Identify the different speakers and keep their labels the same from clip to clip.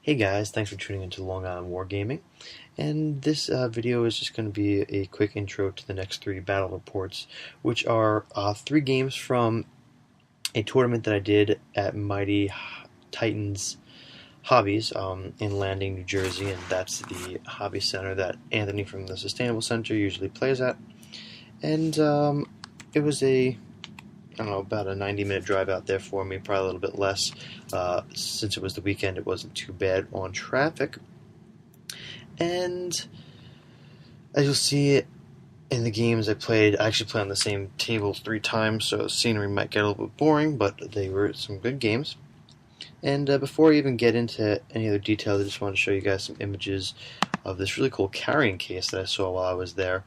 Speaker 1: Hey guys, thanks for tuning into Long Island Wargaming, and this video is just going to be a quick intro to the next three battle reports, which are three games from a tournament that I did at Mighty Titans Hobbies in Landing, New Jersey, and that's the hobby center that Anthony from the Sustainable Center usually plays at. And it was I don't know, about a 90-minute drive out there for me, probably a little bit less. Since it was the weekend, it wasn't too bad on traffic. And as you'll see in the games I played, I actually played on the same table 3 times, so the scenery might get a little bit boring, but they were some good games. And before I even get into any other details, I just want to show you guys some images of this really cool carrying case that I saw while I was there.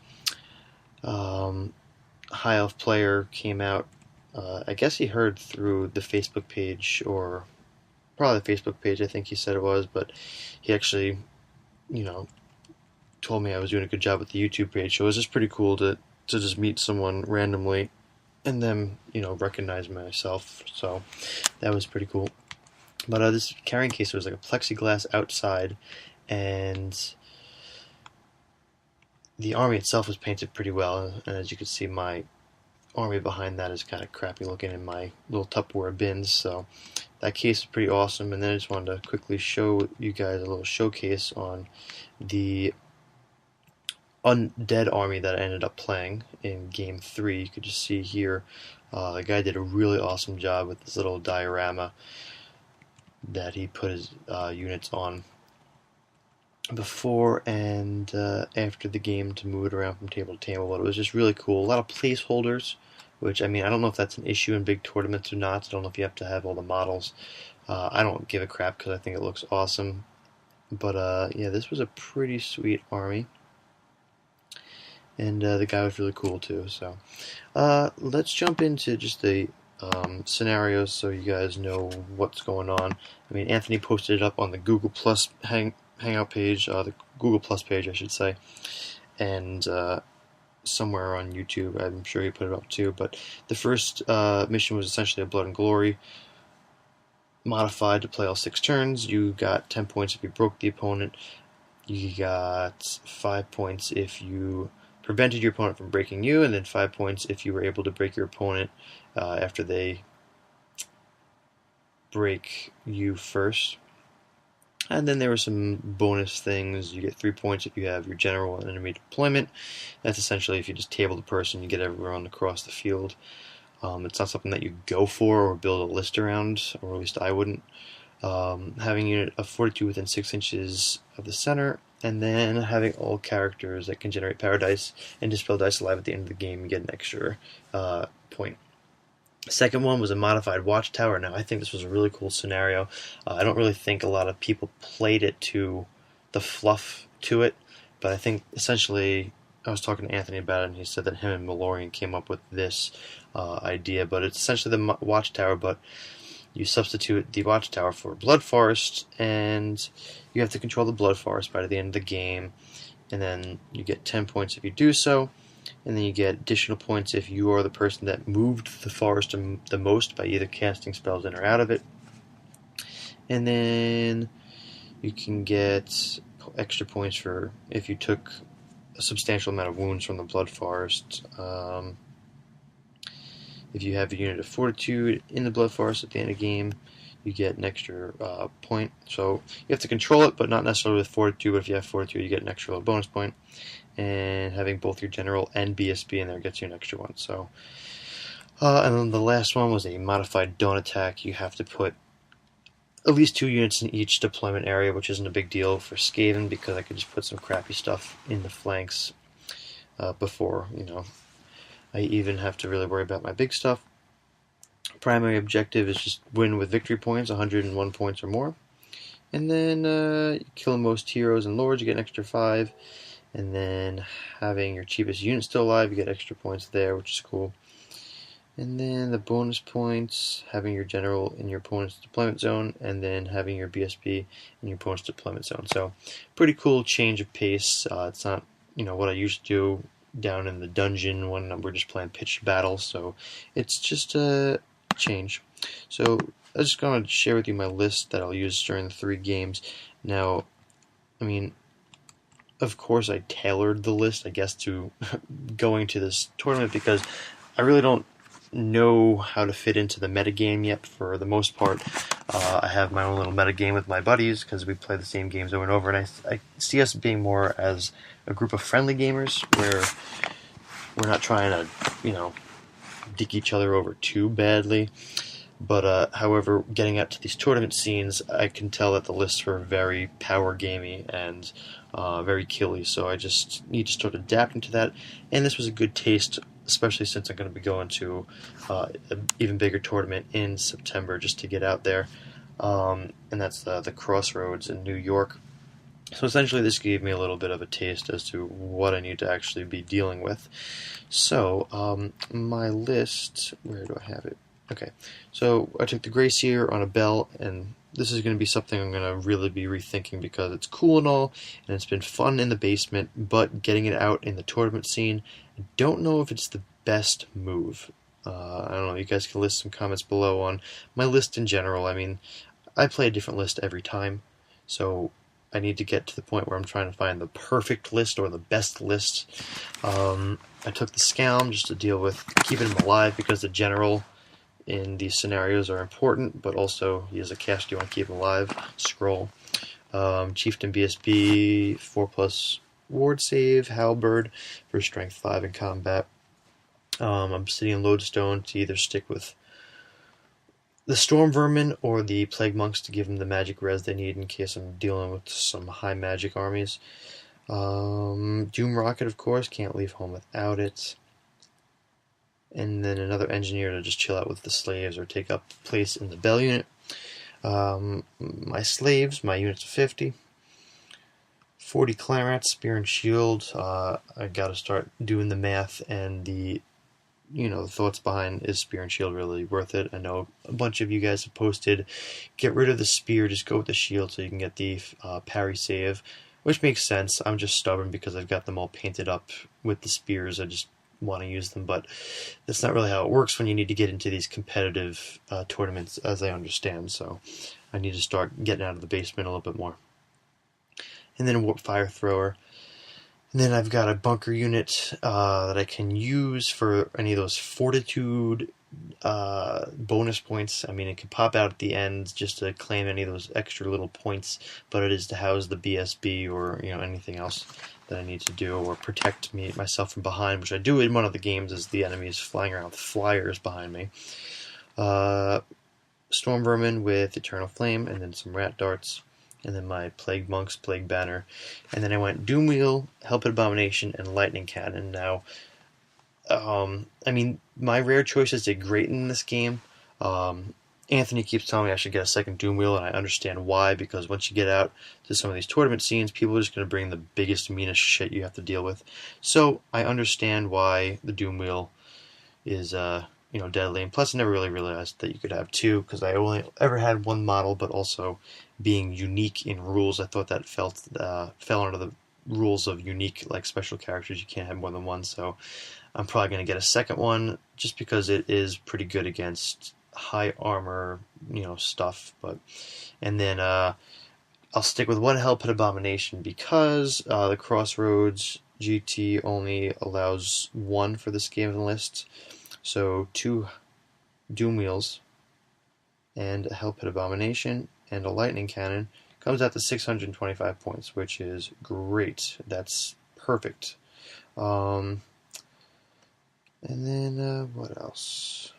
Speaker 1: High Elf player came out. I guess he heard through the Facebook page, or probably the Facebook page, I think he said it was, but he actually, told me I was doing a good job with the YouTube page, so it was just pretty cool to just meet someone randomly and then, recognize myself, so that was pretty cool. But this carrying case was like a plexiglass outside, and the army itself was painted pretty well, and as you can see, my army behind that is kind of crappy looking in my little Tupperware bins, so that case is pretty awesome. And then I just wanted to quickly show you guys a little showcase on the Undead army that I ended up playing in Game 3. You could just see here, the guy did a really awesome job with this little diorama that he put his units on before and after the game to move it around from table to table, but it was just really cool. A lot of placeholders, which, I mean, I don't know if that's an issue in big tournaments or not. I don't know if you have to have all the models. I don't give a crap because I think it looks awesome. But yeah, this was a pretty sweet army, and the guy was really cool too. So let's jump into just the scenarios so you guys know what's going on. I mean, Anthony posted it up on the Google Plus Hangout page, the Google Plus page, I should say, and somewhere on YouTube. I'm sure he put it up too. But the first mission was essentially a Blood and Glory modified to play all 6 turns. You got 10 points if you broke the opponent. You got 5 points if you prevented your opponent from breaking you, and then 5 points if you were able to break your opponent after they break you first. And then there were some bonus things. You get 3 points if you have your general and enemy deployment. That's essentially if you just table the person, you get everyone across the field. It's not something that you go for or build a list around, or at least I wouldn't. Having a unit of 42 within 6 inches of the center, and then having all characters that can generate power dice and dispel dice alive at the end of the game, you get an extra point. The second one was a modified Watchtower. Now, I think this was a really cool scenario. I don't really think a lot of people played it to the fluff to it, but I think essentially, I was talking to Anthony about it, and he said that him and Malorian came up with this idea, but it's essentially the Watchtower, but you substitute the Watchtower for Blood Forest, and you have to control the Blood Forest by the end of the game, and then you get 10 points if you do so. And then you get additional points if you are the person that moved the forest the most by either casting spells in or out of it. And then you can get extra points for if you took a substantial amount of wounds from the Blood Forest. If you have a unit of Fortitude in the Blood Forest at the end of the game, you get an extra point. So you have to control it, but not necessarily with Fortitude. But if you have Fortitude, you get an extra bonus point. And having both your general and BSB in there gets you an extra one. So, and then the last one was a modified Dawn Attack. You have to put at least 2 units in each deployment area, which isn't a big deal for Skaven because I could just put some crappy stuff in the flanks before, I even have to really worry about my big stuff. Primary objective is just win with victory points, 101 points or more. And then you kill most heroes and lords, you get an extra 5. And then having your cheapest unit still alive, you get extra points there, which is cool. And then the bonus points, having your general in your opponent's deployment zone, and then having your BSB in your opponent's deployment zone. So, pretty cool change of pace. It's not, what I used to do down in the dungeon when we're just playing pitched battles. So, it's just a change. So, I'm just going to share with you my list that I'll use during the 3 games. Now, I mean, of course I tailored the list, I guess, to going to this tournament because I really don't know how to fit into the metagame yet for the most part. I have my own little metagame with my buddies because we play the same games over and over, and I see us being more as a group of friendly gamers where we're not trying to, dick each other over too badly. But however, getting out to these tournament scenes, I can tell that the lists are very power gamey and very killy. So I just need to start adapting to that. And this was a good taste, especially since I'm going to be going to an even bigger tournament in September just to get out there. And that's the Crossroads in New York. So essentially this gave me a little bit of a taste as to what I need to actually be dealing with. So my list, where do I have it? Okay, so I took the Grey Seer on a bell, and this is going to be something I'm going to really be rethinking because it's cool and all, and it's been fun in the basement, but getting it out in the tournament scene, I don't know if it's the best move. I don't know, you guys can list some comments below on my list in general. I mean, I play a different list every time, so I need to get to the point where I'm trying to find the perfect list or the best list. I took the Scalm just to deal with keeping him alive because the general in these scenarios are important, but also he is a cast you want to keep him alive. Scroll. Chieftain BSB, 4+ ward save, Halberd for strength 5 in combat. Obsidian Lodestone to either stick with the Storm Vermin or the Plague Monks to give them the magic res they need in case I'm dealing with some high magic armies. Doom Rocket, of course, can't leave home without it. And then another engineer to just chill out with the slaves or take up place in the bell unit. My slaves, my units of 50. 40 Clarats, Spear and Shield. I gotta start doing the math and the thoughts behind is Spear and Shield really worth it. I know a bunch of you guys have posted, get rid of the Spear, just go with the Shield so you can get the parry save, which makes sense. I'm just stubborn because I've got them all painted up with the Spears. I just want to use them, but that's not really how it works when you need to get into these competitive tournaments, as I understand. So I need to start getting out of the basement a little bit more. And then a Warp Fire Thrower. And then I've got a bunker unit that I can use for any of those Fortitude bonus points. I mean, it can pop out at the end just to claim any of those extra little points, but it is to house the BSB or anything else that I need to do, or protect myself from behind, which I do in one of the games as the enemy is flying around with flyers behind me. Storm Vermin with Eternal Flame, and then some Rat Darts, and then my Plague Monks, Plague Banner, and then I went Doom Wheel, Helped Abomination, and Lightning Cannon. Now, I mean, my rare choices did great in this game. Anthony keeps telling me I should get a second Doom Wheel, and I understand why, because once you get out to some of these tournament scenes, people are just going to bring the biggest, meanest shit you have to deal with. So I understand why the Doom Wheel is, deadly. And plus, I never really realized that you could have 2, because I only ever had 1 model, but also being unique in rules, I thought that fell under the rules of unique, like special characters. You can't have more than 1, so I'm probably going to get a second one, just because it is pretty good against high armor, stuff. And then I'll stick with 1 Hell Pit Abomination because the Crossroads GT only allows 1 for this game list. So 2 Doom Wheels and a Hell Pit Abomination and a Lightning Cannon comes out to 625 points, which is great. That's perfect. And then what else?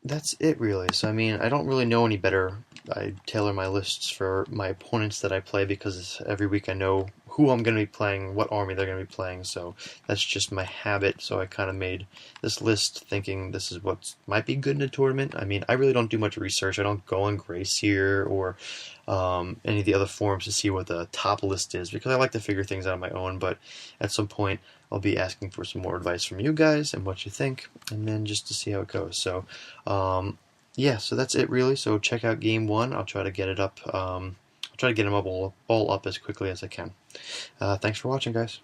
Speaker 1: That's it, really. So, I mean, I don't really know any better. I tailor my lists for my opponents that I play because every week I know who I'm going to be playing, what army they're going to be playing, so that's just my habit. So I kind of made this list thinking this is what might be good in a tournament. I mean, I really don't do much research. I don't go on Grey Seer or any of the other forums to see what the top list is because I like to figure things out on my own, but at some point I'll be asking for some more advice from you guys and what you think, and then just to see how it goes. So, yeah, so that's it really. So check out Game 1. I'll try to get it up. I'll try to get them up all up as quickly as I can. Thanks for watching, guys.